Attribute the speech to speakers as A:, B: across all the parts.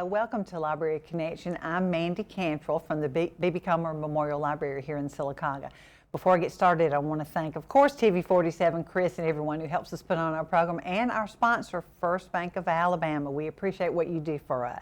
A: Hello, welcome to Library Connection. I'm Mandy Cantrell from the B.B. Comer Memorial Library here in Sylacauga. Before I get started, I want to thank, of course, TV47, Chris, and everyone who helps us put on our program, and our sponsor, First Bank of Alabama. We appreciate what you do for us.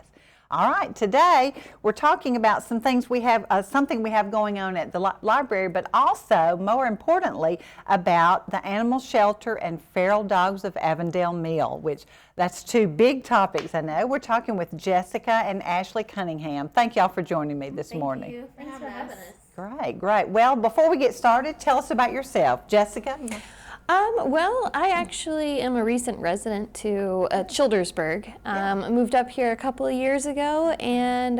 A: All right, today we're talking about some things we have, something we have going on at the library, but also, more importantly, about the animal shelter and feral dogs of Avondale Mill, which that's two big topics, I know. We're talking with Jessica and Ashley Cunningham. Thank y'all for joining me this morning.
B: Thank you for having us.
A: Great, great. Well, before we get started, tell us about yourself. Jessica?
B: Well, I actually am a recent resident to Childersburg. I moved up here a couple of years ago, and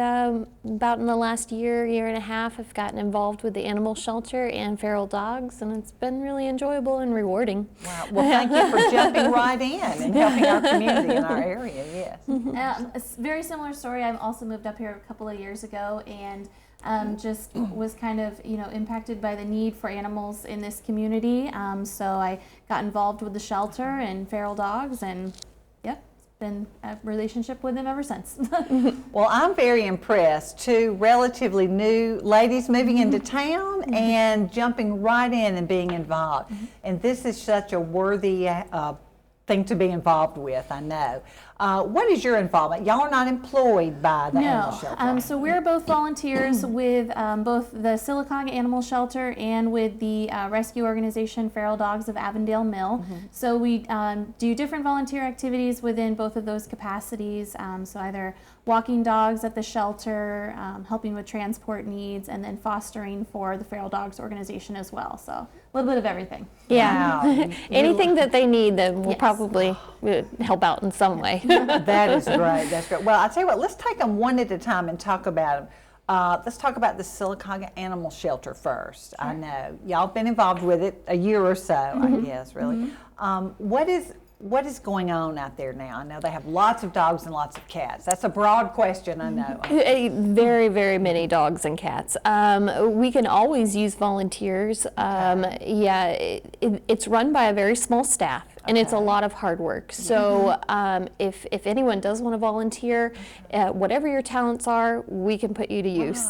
B: about in the last year and a half, I've gotten involved with the animal shelter and feral dogs, and it's been really enjoyable and rewarding.
A: Wow. Well, thank you for jumping right in and helping our community in our area, yes.
C: A very similar story. I've also moved up here a couple of years ago, and just was kind of, impacted by the need for animals in this community. So I got involved with the shelter and feral dogs, and it's been a relationship with them ever since.
A: Well, I'm very impressed. Two relatively new ladies moving into town and jumping right in and being involved. And this is such a worthy thing to be involved with, I know. What is your involvement? Y'all are not employed by the animal shelter.
C: So we're both volunteers with both the Sylacauga Animal Shelter and with the rescue organization Feral Dogs of Avondale Mill. So we do different volunteer activities within both of those capacities. So either walking dogs at the shelter, helping with transport needs, and then fostering for the Feral Dogs organization as well. So a little bit of everything.
B: Yeah,
A: wow.
B: Anything that they need, then we'll probably help out in some way.
A: That is great. That's great. Well, I'll tell you what, let's take them one at a time and talk about them. Let's talk about the Sylacauga Animal Shelter first. Sure. I know y'all have been involved with it a year or so, I guess, really. What is going on out there now? I know they have lots of dogs and lots of cats. That's a broad question, I know.
B: Very, very many dogs and cats. We can always use volunteers. It's run by a very small staff, and it's a lot of hard work. So if anyone does want to volunteer, whatever your talents are, we can put you to use.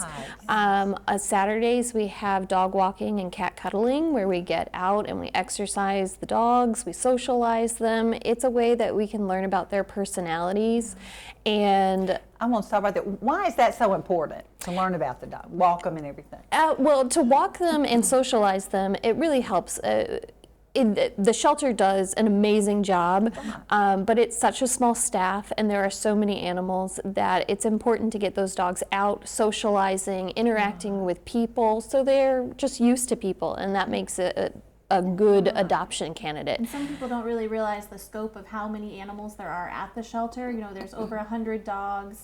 B: Saturdays we have dog walking and cat cuddling, where we get out and we exercise the dogs, we socialize them. It's a way that we can learn about their personalities. And
A: I'm going to stop right there. Why is that so important to learn about the dog, walk them and everything?
B: Well, to walk them and socialize them, it really helps. The shelter does an amazing job, but it's such a small staff, and there are so many animals that it's important to get those dogs out, socializing, interacting with people, so they're just used to people, and that makes it a good adoption candidate.
C: And some people don't really realize the scope of how many animals there are at the shelter. There's over 100 dogs,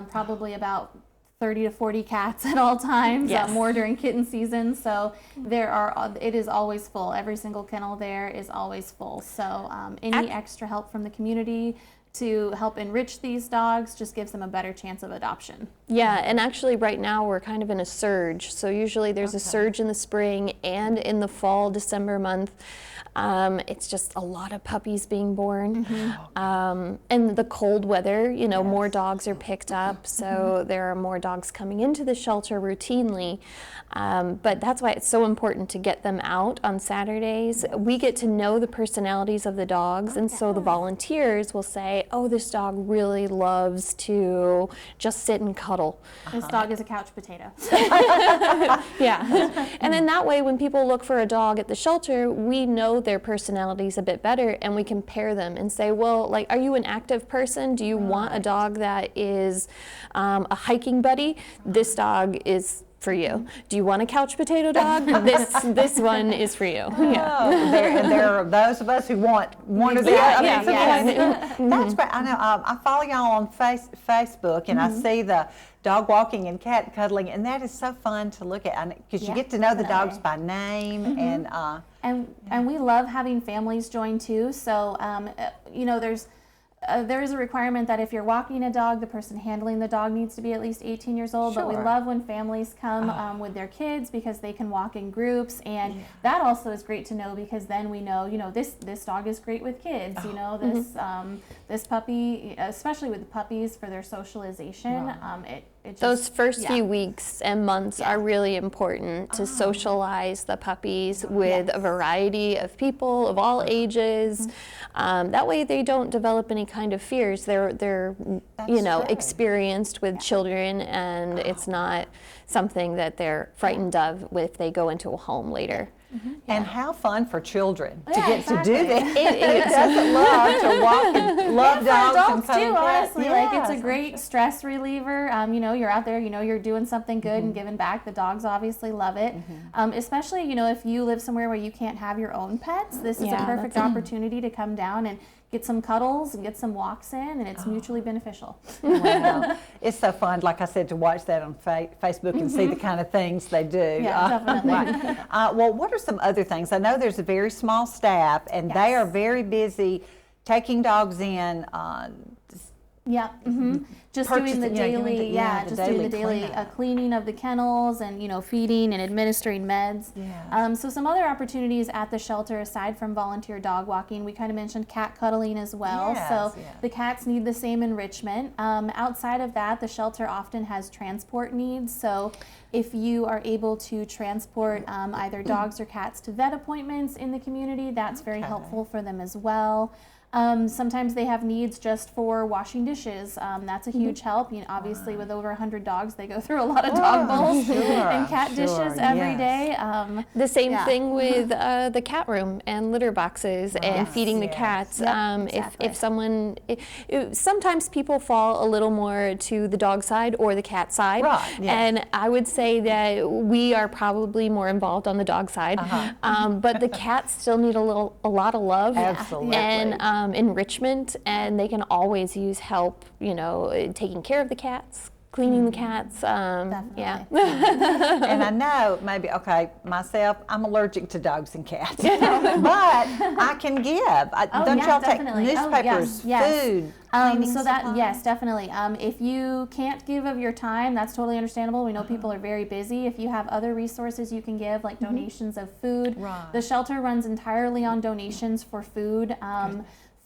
C: probably about 30 to 40 cats at all times, more during kitten season. So it is always full. Every single kennel there is always full. So any extra help from the community to help enrich these dogs just gives them a better chance of adoption.
B: Yeah, and actually right now we're kind of in a surge. So usually there's a surge in the spring and in the fall, December month. It's just a lot of puppies being born. And the cold weather, more dogs are picked up, so there are more dogs coming into the shelter routinely. But that's why it's so important to get them out on Saturdays. We get to know the personalities of the dogs, and so the volunteers will say, oh, this dog really loves to just sit and cuddle.
C: This dog is a couch potato.
B: Yeah. And then that way, when people look for a dog at the shelter, we know their personalities a bit better, and we can pair them and say, well, are you an active person? Do you want a dog that is a hiking buddy? This dog is for you. Do you want a couch potato dog? This one is for you.
A: There are those of us who want one or the other. That's great. I know. I follow y'all on Facebook, and I see the dog walking and cat cuddling, and that is so fun to look at because you get to know the dogs by name. And
C: we love having families join too. So there's there is a requirement that if you're walking a dog, the person handling the dog needs to be at least 18 years old. But we
A: Sure.
C: love when families come with their kids because they can walk in groups, and that also is great to know because then we know, this dog is great with kids. This puppy, especially with the puppies for their socialization, it just,
B: Those first few weeks and months are really important to socialize the puppies with a variety of people of all ages. That way they don't develop any kind of fears. They're experienced with children, and it's not something that they're frightened of if they go into a home later.
A: And how fun for children to
C: Yeah,
A: get to do
C: exactly.
A: that. It doesn't love to walk and love
C: And
A: dogs
C: for adults
A: and
C: too, honestly, like it's a
A: Yes.
C: great stress reliever. You're out there, you're doing something good and giving back. The dogs obviously love it, especially if you live somewhere where you can't have your own pets. This is a perfect opportunity to come down and get some cuddles and get some walks in, and it's mutually beneficial.
A: Wow. It's so fun, like I said, to watch that on Facebook and see the kind of things they do.
C: Yeah, definitely.
A: Well, what are some other things? I know there's a very small staff, and they are very busy taking dogs in.
C: Yeah, just
A: Purchasing,
C: doing the
A: doing
C: daily,
A: the
C: just doing the daily
A: cleanup.
C: cleaning of the kennels and feeding and administering meds.
A: Yes.
C: So some other opportunities at the shelter aside from volunteer dog walking, we kind of mentioned cat cuddling as well. So
A: Yes.
C: the cats need the same enrichment. Outside of that, the shelter often has transport needs. So if you are able to transport either dogs or cats to vet appointments in the community, that's very helpful for them as well. Sometimes they have needs just for washing dishes. That's a huge help. Obviously, with over 100 dogs, they go through a lot of dog bowls and cat dishes every day.
B: The same thing with the cat room and litter boxes and feeding the cats. If someone, sometimes people fall a little more to the dog side or the cat side.
A: Right, yes.
B: And I would say that we are probably more involved on the dog side. But the cats still need a lot of love.
A: Absolutely.
B: And enrichment, and they can always use help, taking care of the cats, cleaning the cats. Yeah.
A: And I know maybe, myself, I'm allergic to dogs and cats, but I can give. Don't y'all take
C: definitely.
A: newspapers, food, cleaning supplies?
C: Yes, definitely. If you can't give of your time, that's totally understandable. We know people are very busy. If you have other resources you can give, like donations of food, the shelter runs entirely on donations for food.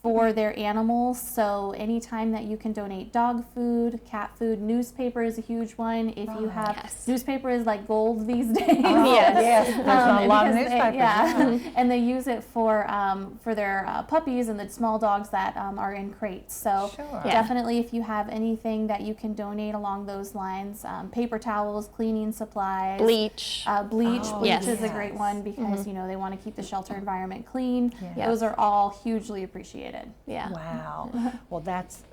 C: For their animals, so anytime that you can donate dog food, cat food, newspaper is a huge one. If you have newspaper is like gold these days.
A: Yes, there's not a lot of
C: because
A: newspapers.
C: and they use it for their puppies and the small dogs that are in crates. So definitely, if you have anything that you can donate along those lines, paper towels, cleaning supplies,
B: Bleach.
C: Bleach
B: Yes.
C: is a great one because they want to keep the shelter environment clean.
B: Yes.
C: Those are all hugely appreciated.
B: Yeah.
A: Wow. Well, that's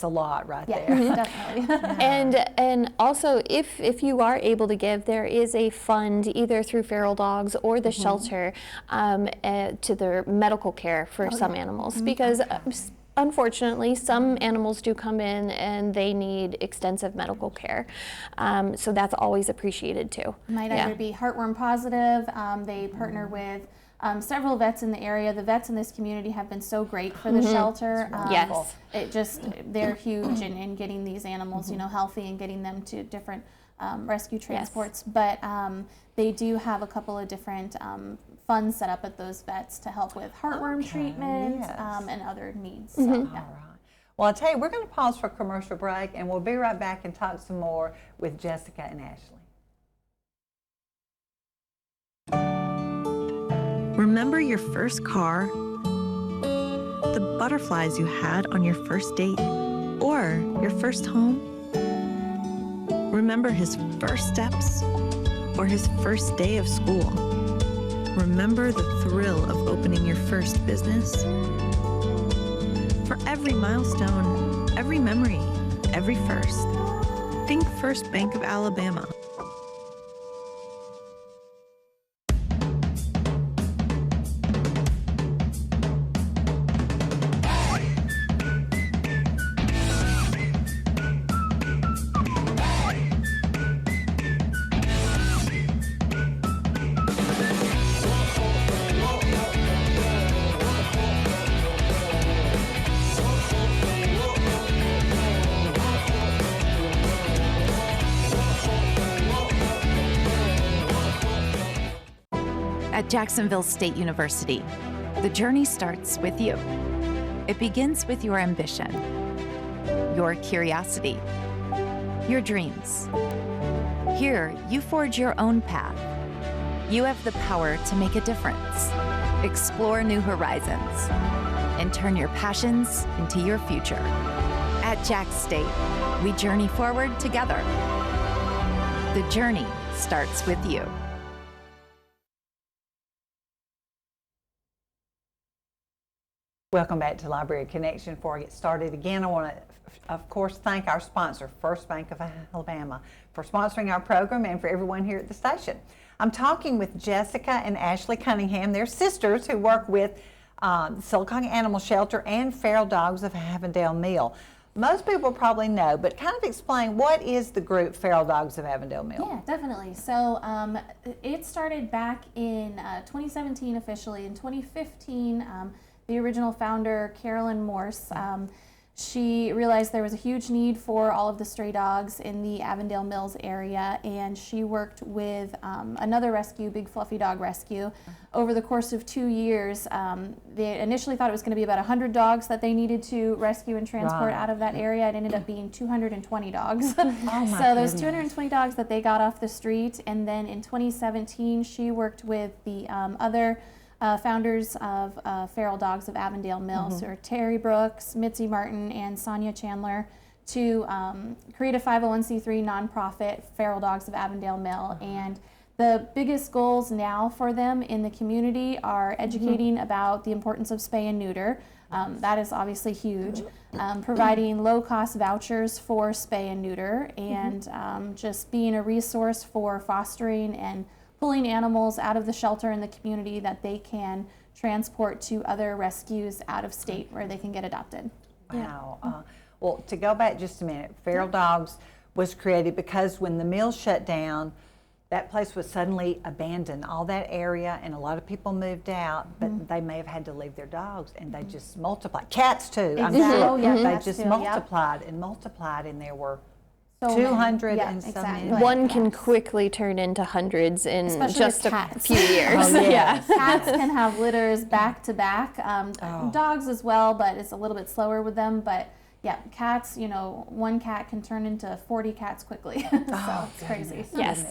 A: a lot right
C: Yeah,
A: there.
C: definitely.
B: And also, if you are able to give, there is a fund either through Feral Dogs or the shelter to their medical care for some animals because. Unfortunately, some animals do come in and they need extensive medical care. So that's always appreciated too.
C: Might either be heartworm positive. They partner with several vets in the area. The vets in this community have been so great for the shelter.
B: Yes.
C: They're huge in getting these animals, healthy and getting them to different rescue transports. But they do have a couple of different funds set up at those vets to help with heartworm treatment and other needs. So,
A: All right. Well, I'll tell you, we're going to pause for a commercial break, and we'll be right back and talk some more with Jessica and Ashley.
D: Remember your first car? The butterflies you had on your first date? Or your first home? Remember his first steps? Or his first day of school? Remember the thrill of opening your first business? For every milestone, every memory, every first, think First Bank of Alabama.
E: At Jacksonville State University, the journey starts with you. It begins with your ambition, your curiosity, your dreams. Here, you forge your own path. You have the power to make a difference, explore new horizons, and turn your passions into your future. At Jack State, we journey forward together. The journey starts with you.
A: Welcome back to Library Connection. Before I get started again, I want to, of course, thank our sponsor, First Bank of Alabama, for sponsoring our program and for everyone here at the station. I'm talking with Jessica and Ashley Cunningham. They're sisters who work with the Sylacauga Animal Shelter and Feral Dogs of Avondale Mill. Most people probably know, but kind of explain, what is the group Feral Dogs of Avondale Mill?
C: Yeah, definitely. So it started back in 2017 officially. In 2015, the original founder, Carolyn Morse, she realized there was a huge need for all of the stray dogs in the Avondale Mills area, and she worked with another rescue, Big Fluffy Dog Rescue. Over the course of 2 years, they initially thought it was going to be about 100 dogs that they needed to rescue and transport out of that area. It ended up being 220 dogs.
A: Oh
C: So those 220 dogs that they got off the street, and then in 2017, she worked with the other founders of Feral Dogs of Avondale Mill, so Terry Brooks, Mitzi Martin, and Sonia Chandler, to create a 501c3 nonprofit, Feral Dogs of Avondale Mill. And the biggest goals now for them in the community are educating about the importance of spay and neuter. That is obviously huge. Providing low-cost vouchers for spay and neuter, and just being a resource for fostering and pulling animals out of the shelter in the community that they can transport to other rescues out of state where they can get adopted.
A: Wow. Well, to go back just a minute, Feral Dogs was created because when the mill shut down, that place was suddenly abandoned, all that area, and a lot of people moved out, but they may have had to leave their dogs, and they just multiplied. Cats too, I'm sure.
C: Oh, yeah,
A: They
C: cats
A: just
C: too,
A: multiplied and multiplied, and there were
C: So
A: 200
C: many.
A: and
C: Yeah,
A: so many.
C: exactly.
B: One can quickly turn into hundreds in
C: Especially
B: just
C: with
B: a
C: cats.
B: few years.
A: Oh, yes.
C: Cats can have litters back to back. Dogs as well, but it's a little bit slower with them. But yeah, cats, one cat can turn into 40 cats quickly. So it's crazy.
B: Yes.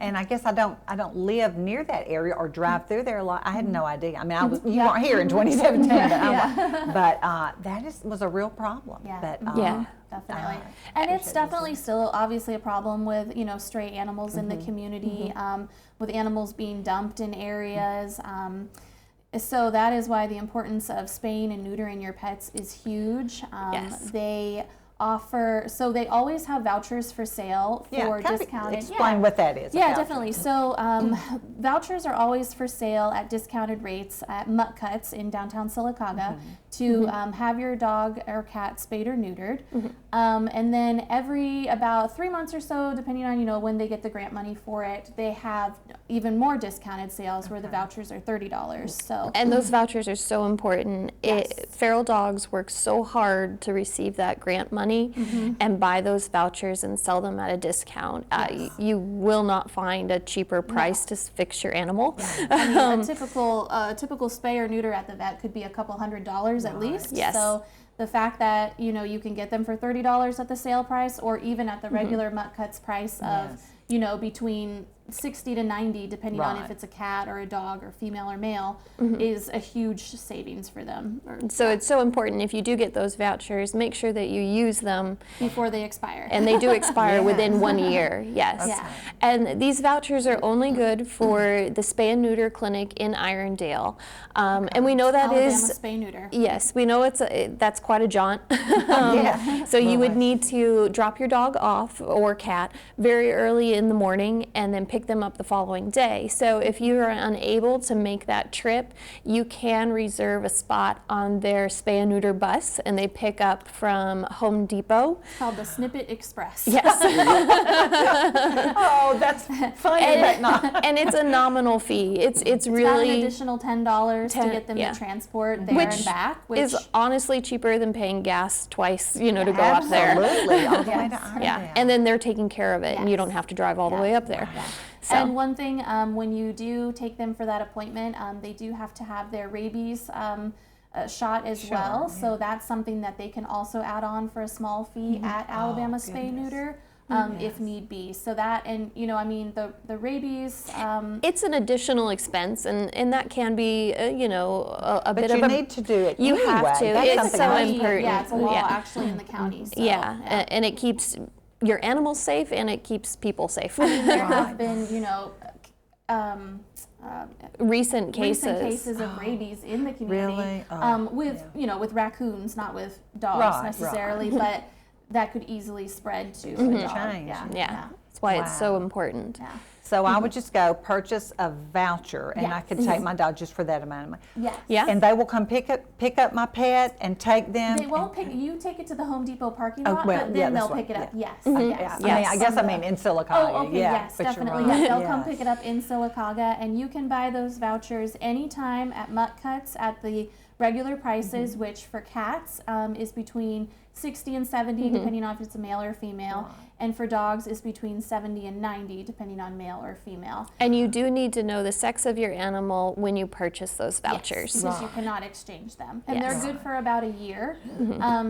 A: And I guess I don't live near that area or drive through there a lot. I had no idea. I mean, you weren't here in 2017, but that was a real problem.
C: Yeah.
A: But,
B: Yeah.
C: Definitely. And it's definitely still obviously a problem with, stray animals in the community, with animals being dumped in areas. So that is why the importance of spaying and neutering your pets is huge.
B: Yes.
C: They always have vouchers for sale for discounted.
A: Explain what that is.
C: Yeah, definitely. So vouchers are always for sale at discounted rates at Mutt Cuts in downtown Sylacauga to have your dog or cat spayed or neutered. And then every about 3 months or so, depending on when they get the grant money for it, they have even more discounted sales where the vouchers are $30. So
B: And those vouchers are so important.
C: Yes.
B: Feral Dogs work so hard to receive that grant money and buy those vouchers and sell them at a discount. You will not find a cheaper price to fix your animal.
C: I mean, a typical spay or neuter at the vet could be a couple $100s at least.
B: Yes.
C: So the fact that you can get them for $30 at the sale price, or even at the regular Mutt Cuts price of between 60 to 90, depending on if it's a cat or a dog or female or male, is a huge savings for them.
B: So it's so important, if you do get those vouchers, make sure that you use them
C: Before they expire.
B: and they do expire within 1 year. Yes.
C: Yeah.
B: And these vouchers are only good for the spay and neuter clinic in Irondale. And we know that
C: Alabama
B: is
C: spay neuter.
B: Yes, we know that's quite a jaunt. So you would need to drop your dog off or cat very early in the morning and then pick them up the following day. So if you are unable to make that trip, you can reserve a spot on their spay and neuter bus, and they pick up from Home Depot.
C: It's called the Snippet Express.
B: Yes.
A: Oh, that's funny, but not.
B: And it's a nominal fee. It's
C: About an
B: really
C: additional $10 to get them to transport there and back, which
B: is honestly cheaper than paying gas twice, to go up there.
A: Absolutely, all the way to
B: Yeah,
A: Irondale.
B: and then they're taking care of it, and you don't have to drive all the way up there. So.
C: And one thing, when you do take them for that appointment, they do have to have their rabies shot as well.
A: yeah.
C: So that's something that they can also add on for a small fee at Alabama Spay Neuter. If need be. So that, and you know, I mean, the rabies.
B: It's an additional expense, and that can be, you know, a bit of a.
A: But you need to do it
B: You
A: anyway.
B: have to.
A: That's
B: It's
A: something
B: so
A: else.
B: important.
C: Yeah, it's a law
B: Yeah.
C: actually in the county. So,
B: And it keeps your animals safe, and it keeps people safe.
C: There have been, you know,
B: Recent cases.
C: of rabies in the community.
A: Really?
C: With you know, with raccoons, not with dogs
A: Right,
C: necessarily, but that could easily spread to a dog.
A: Change.
B: Yeah, that's why it's so important.
C: Yeah.
A: So I would just go purchase a voucher, and I
C: Yes.
A: could take my dog just for that amount of money.
C: Yes.
B: Yeah.
A: And they will come pick up my pet and take them.
C: They won't pick. You take it to the Home Depot parking
A: Oh,
C: lot,
A: well,
C: but
A: yeah,
C: then
A: that's
C: they'll pick
A: right,
C: it up.
A: yeah.
C: Yes.
A: Yeah,
C: Yes.
A: I mean, I guess I mean in Sylacauga.
C: Oh, okay.
A: Yeah,
C: Yes,
A: but you're
C: definitely.
A: right.
C: Yes, they'll come
A: Yes.
C: pick it up in Sylacauga, and you can buy those vouchers anytime at Mutt Cuts at the regular prices,
A: Mm-hmm.
C: which for cats is between 60 and 70,
A: Mm-hmm.
C: depending on if it's a male or female, and for dogs is between 70 and 90, depending on male or female.
B: And you do need to know the sex of your animal when you purchase those vouchers.
C: Because you cannot exchange them. And
B: Yes.
C: they're good for about a year.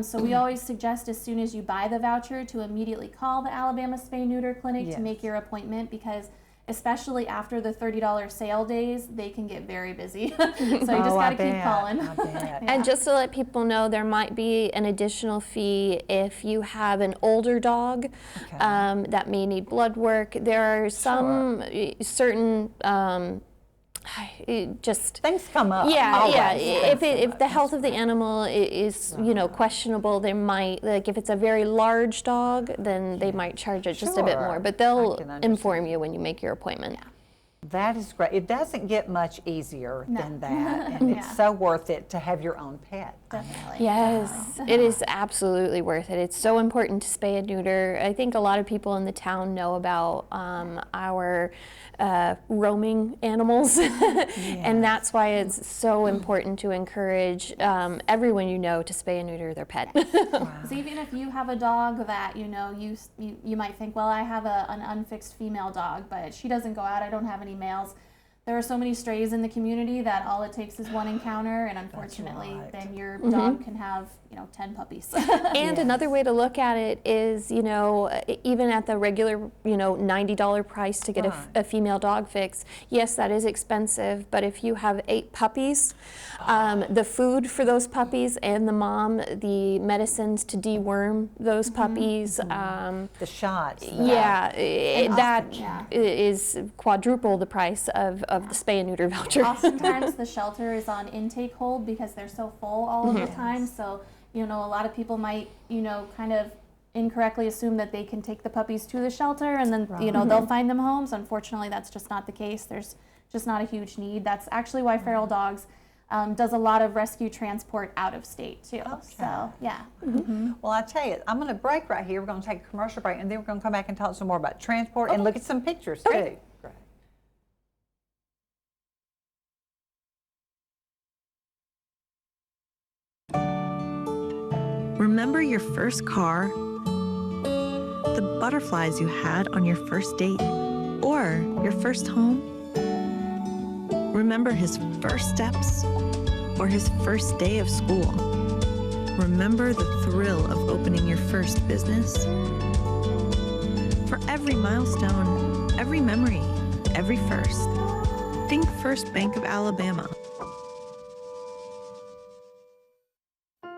C: So we always suggest as soon as you buy the voucher to immediately call the Alabama Spay Neuter Clinic
A: Yes.
C: to make your appointment, because especially after the $30 sale days, they can get very busy. So you just
A: Oh, I
C: got to keep
A: bet,
C: calling.
A: I bet.
B: And just to let people know, there might be an additional fee if you have an older dog that may need blood work. There are some certain just
A: Things come up.
B: yeah,
A: always.
B: yeah.
A: Things come
B: If
A: up.
B: the health of the animal is you know questionable, they might, like if it's a very large dog, then they might charge it just a bit
A: Sure.
B: more. But
A: I
B: they'll
A: can understand.
B: inform you when you make your appointment.
A: That is great. It doesn't get much easier than that, and
C: Yeah.
A: it's so worth it to have your own pet.
C: Definitely.
B: Yes, it is absolutely worth it. It's so important to spay and neuter. I think a lot of people in the town know about our roaming animals, and that's why it's so important to encourage everyone you know to spay and neuter their pet.
C: Because even if you have a dog that you know you might think, well, I have an unfixed female dog, but she doesn't go out. I don't have any males. There are so many strays in the community that all it takes is one encounter, and unfortunately,
A: right.
C: then your dog can have 10 puppies.
B: And another way to look at it is, you know, even at the regular, $90 price to get a female dog fix, yes, that is expensive, but if you have 8 puppies, the food for those puppies and the mom, the medicines to deworm those puppies,
A: The shots.
B: that
C: Yeah.
B: is quadruple the price of the spay and neuter voucher.
C: Oftentimes the shelter is on intake hold because they're so full all of the time. So, a lot of people might, kind of incorrectly assume that they can take the puppies to the shelter and then, they'll find them homes. Unfortunately, that's just not the case. There's just not a huge need. That's actually why Feral Dogs does a lot of rescue transport out of state too. So, yeah.
A: Well, I tell you, I'm going to break right here. We're going to take a commercial break, and then we're going to come back and talk some more about transport and look at some pictures too. Great.
D: Remember your first car? The butterflies you had on your first date? Or your first home? Remember his first steps? Or his first day of school? Remember the thrill of opening your first business? For every milestone, every memory, every first, think First Bank of Alabama.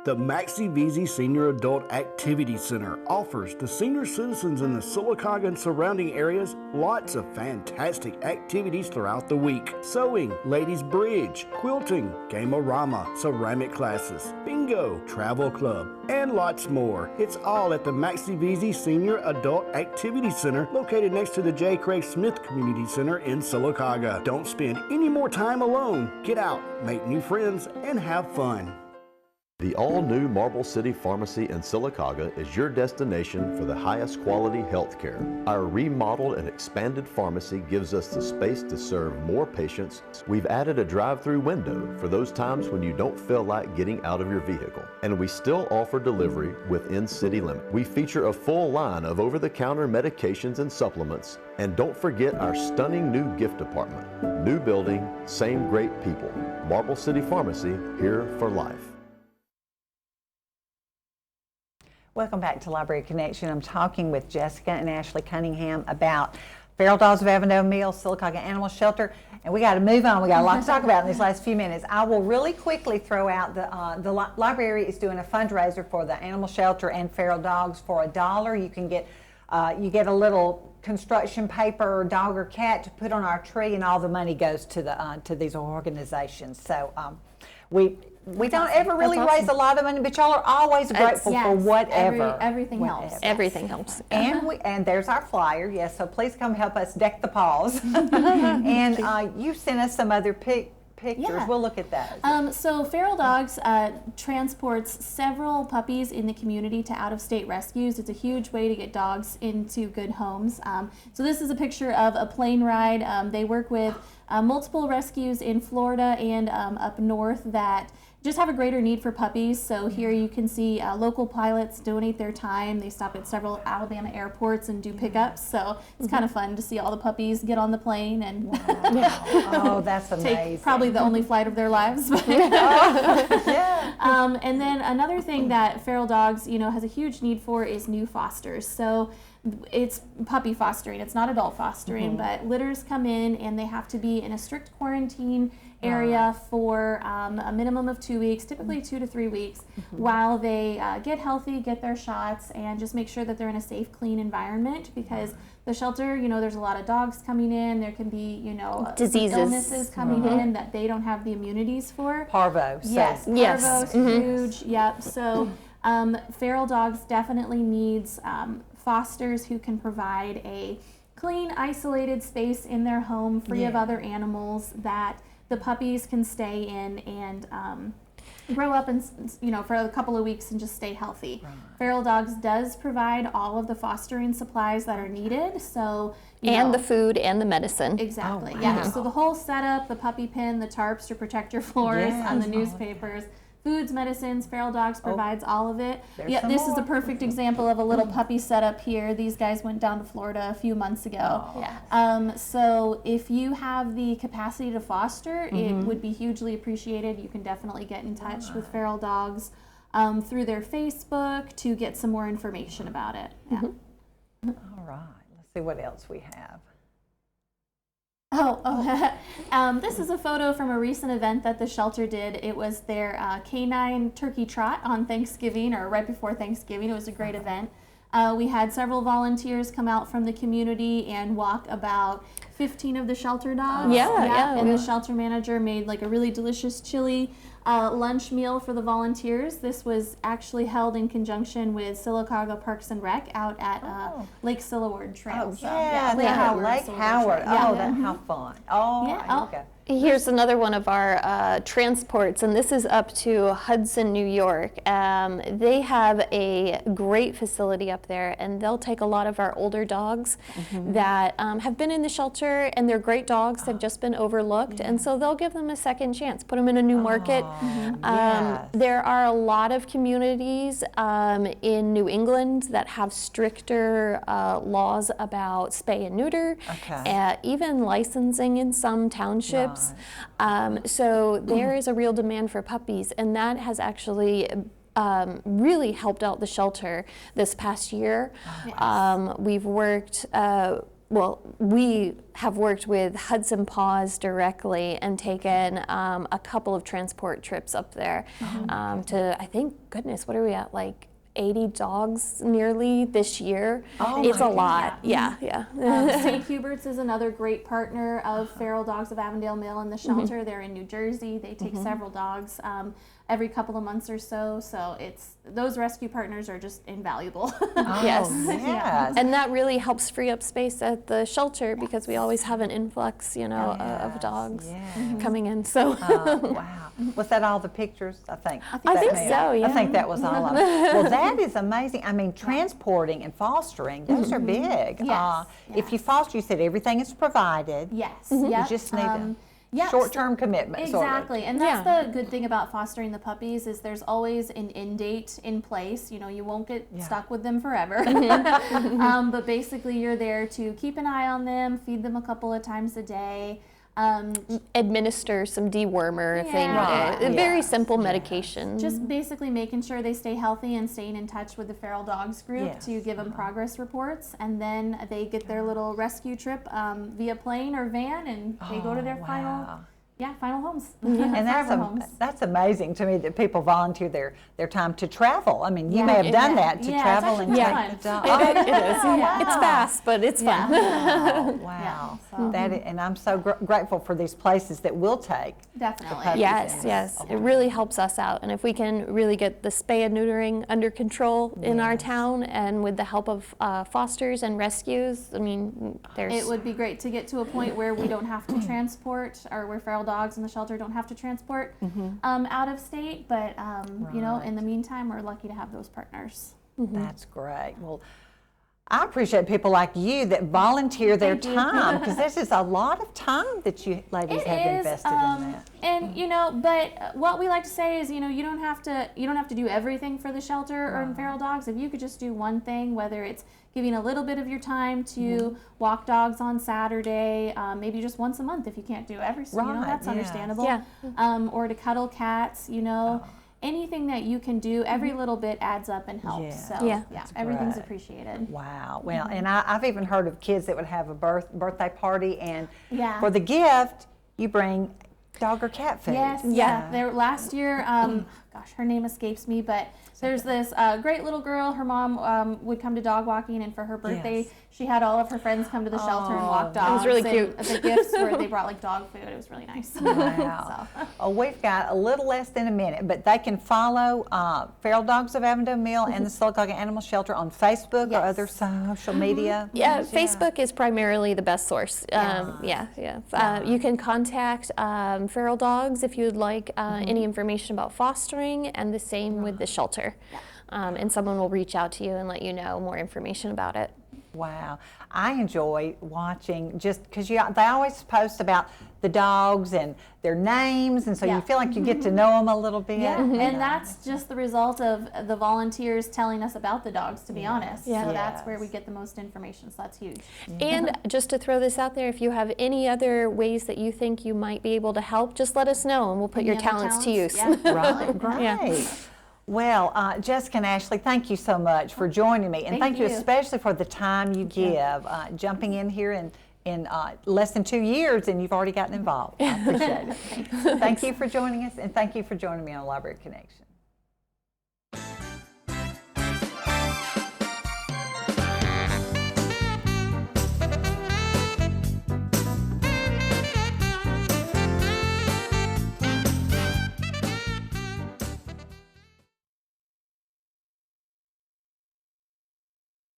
F: The Maxie Veazey Senior Adult Activity Center offers the senior citizens in the Sylacauga and surrounding areas lots of fantastic activities throughout the week. Sewing, ladies bridge, quilting, game-o-rama, ceramic classes, bingo, travel club, and lots more. It's all at the Maxie Veazey Senior Adult Activity Center located next to the J. Craig Smith Community Center in Sylacauga. Don't spend any more time alone. Get out, make new friends, and have fun.
G: The all-new Marble City Pharmacy in Sylacauga is your destination for the highest quality health care. Our remodeled and expanded pharmacy gives us the space to serve more patients. We've added a drive-through window for those times when you don't feel like getting out of your vehicle. And we still offer delivery within city limits. We feature a full line of over-the-counter medications and supplements. And don't forget our stunning new gift department. New building, same great people. Marble City Pharmacy, here for life.
A: Welcome back to Library Connection. I'm talking with Jessica and Ashley Cunningham about Feral Dogs of Avondale Mills, Sylacauga Animal Shelter, and we got to move on. We got a lot to talk about in these last few minutes. I will really quickly throw out the library is doing a fundraiser for the animal shelter and feral dogs for $1. You can get a little construction paper, dog or cat to put on our tree, and all the money goes to these organizations. So we don't ever really raise a lot of money, but y'all are always grateful for whatever.
C: Everything helps.
B: Everything helps.
A: And there's our flyer, yes, so please come help us deck the paws. And you sent us some other pictures.
C: Yeah.
A: We'll look at those.
C: So Feral Dogs transports several puppies in the community to out-of-state rescues. It's a huge way to get dogs into good homes. So this is a picture of a plane ride. They work with multiple rescues in Florida and up north that just have a greater need for puppies. So here you can see local pilots donate their time. They stop at several Alabama airports and do pickups. So it's kind of fun to see all the puppies get on the plane and
A: Oh, that's amazing.
C: take probably the only flight of their lives.
A: Yeah.
C: And then another thing that Feral Dogs, has a huge need for is new fosters. So it's puppy fostering. It's not adult fostering, but litters come in and they have to be in a strict quarantine area for a minimum of 2 weeks, typically 2 to 3 weeks, while they get healthy, get their shots, and just make sure that they're in a safe, clean environment, because the shelter, there's a lot of dogs coming in. There can be,
B: diseases,
C: illnesses coming in that they don't have the immunities for.
A: Parvo.
C: Yes, parvo's huge. Yep. So Feral Dogs definitely needs fosters who can provide a clean, isolated space in their home, free of other animals, that the puppies can stay in and grow up and for a couple of weeks and just stay healthy. Feral Dogs does provide all of the fostering supplies that are needed. So
B: the food and the medicine.
C: Exactly.
A: Oh, wow.
C: Yeah. So the whole setup, the puppy pen, the tarps to protect your floors on the newspapers. Foods, medicines, Feral Dogs provides all of it. Yeah, this is a perfect example of a little puppy setup here. These guys went down to Florida a few months ago. So if you have the capacity to foster, it would be hugely appreciated. You can definitely get in touch with Feral Dogs through their Facebook to get some more information about it. Yeah.
A: All right. Let's see what else we have.
C: This is a photo from a recent event that the shelter did. It was their canine turkey trot on Thanksgiving, or right before Thanksgiving. It was a great event. We had several volunteers come out from the community and walk about 15 of the shelter dogs. And the shelter manager made like a really delicious chili lunch meal for the volunteers. This was actually held in conjunction with Sylacauga Parks and Rec out at Lake Silloward Trail.
A: Lake Howard. How fun. Okay.
B: Here's another one of our transports, and this is up to Hudson, New York. They have a great facility up there, and they'll take a lot of our older dogs that have been in the shelter, and they're great dogs, have just been overlooked, and so they'll give them a second chance, put them in a new market. There are a lot of communities in New England that have stricter laws about spay and neuter, even licensing in some townships. So there is a real demand for puppies, and that has actually really helped out the shelter this past year. We've worked we have worked with Hudson Paws directly and taken a couple of transport trips up there to, I think, goodness, what are we at, like 80 dogs nearly this year.
A: Oh
B: It's
A: my
B: a lot. Yeah.
C: St. Hubert's is another great partner of Feral Dogs of Avondale Mill in the shelter. They're in New Jersey. They take several dogs every couple of months or so. So those rescue partners are just invaluable.
B: Yes.
A: Yes.
B: And that really helps free up space at the shelter because we always have an influx, of dogs coming in. So
A: Wow. Was that all the pictures? I think
B: so, yeah.
A: I think that was all of them. Well, that is amazing. I mean, transporting and fostering, those are big.
C: Yes,
A: If you foster, you said everything is provided.
C: Yes.
A: You
C: Yep.
A: just need a
C: Yep.
A: short-term commitment.
C: Exactly, and that's the good thing about fostering the puppies is there's always an end date in place. You won't get stuck with them forever. But basically, you're there to keep an eye on them, feed them a couple of times a day.
B: administer some dewormer if they
C: Yeah.
B: need it. Very simple medication.
C: Just basically making sure they stay healthy and staying in touch with the Feral Dogs group to give them progress reports, and then they get their little rescue trip via plane or van, and they go to their final homes.
A: And
C: Forever homes.
A: that's amazing to me that people volunteer their time to travel. I mean, you may have done that to
C: Yeah, it's
A: travel and
C: actually
A: take
C: fun.
A: the dog.
B: It is. It's fast, but it's fun.
A: Wow.
C: so-
A: And I'm so grateful for these places that will take.
C: Definitely.
A: puppies
B: Yes,
A: in.
B: yes. It really helps us out. And if we can really get the spay and neutering under control in our town and with the help of fosters and rescues, I mean, there's...
C: It would be great to get to a point where we don't have to transport, or where feral dogs in the shelter don't have to transport out of state. But, in the meantime, we're lucky to have those partners.
A: That's great. Well, I appreciate people like you that volunteer their time, because this is a lot of time that you ladies have invested in that.
C: And but what we like to say is, you don't have to do everything for the shelter or in feral dogs. If you could just do one thing, whether it's giving a little bit of your time to walk dogs on Saturday, maybe just once a month if you can't do every, that's understandable.
B: Yeah.
C: Or to cuddle cats, anything that you can do, every little bit adds up and helps.
A: Yeah.
C: So
B: Yeah.
C: everything's
A: great.
C: appreciated.
A: Wow. Well, and I've even heard of kids that would have a birthday party, and
C: Yeah.
A: for the gift, you bring dog or cat food.
C: Yes, yeah. There last year, gosh, her name escapes me, but there's this great little girl. Her mom would come to dog walking, and for her birthday, she had all of her friends come to the shelter and walk dogs.
B: was really
C: and
B: cute.
C: The gifts were they brought like dog food. It was really nice.
A: Wow. Oh, we've got a little less than a minute, but they can follow Feral Dogs of Avondale Mill and the Sylacauga Animal Shelter on Facebook or other social media.
B: Yeah, Facebook is primarily the best source. You can contact Feral Dogs if you would like any information about fostering, and the same with the shelter. And someone will reach out to you and let you know more information about it.
A: Wow. I enjoy watching, just because they always post about the dogs and their names, and so you feel like you get to know them a little bit.
C: Yeah, and that's just the result of the volunteers telling us about the dogs, to be honest. So that's where we get the most information, so that's huge.
B: And just to throw this out there, if you have any other ways that you think you might be able to help, just let us know and we'll put your
C: Any other
B: talents to use.
C: Yeah.
A: Right, great.
B: Yeah.
A: Well, Jessica and Ashley, thank you so much for joining me, and thank you
C: you.
A: especially for the time you give, jumping in here in less than 2 years, and you've already gotten involved. I appreciate it. Thank you for joining us, and thank you for joining me on Library Connection.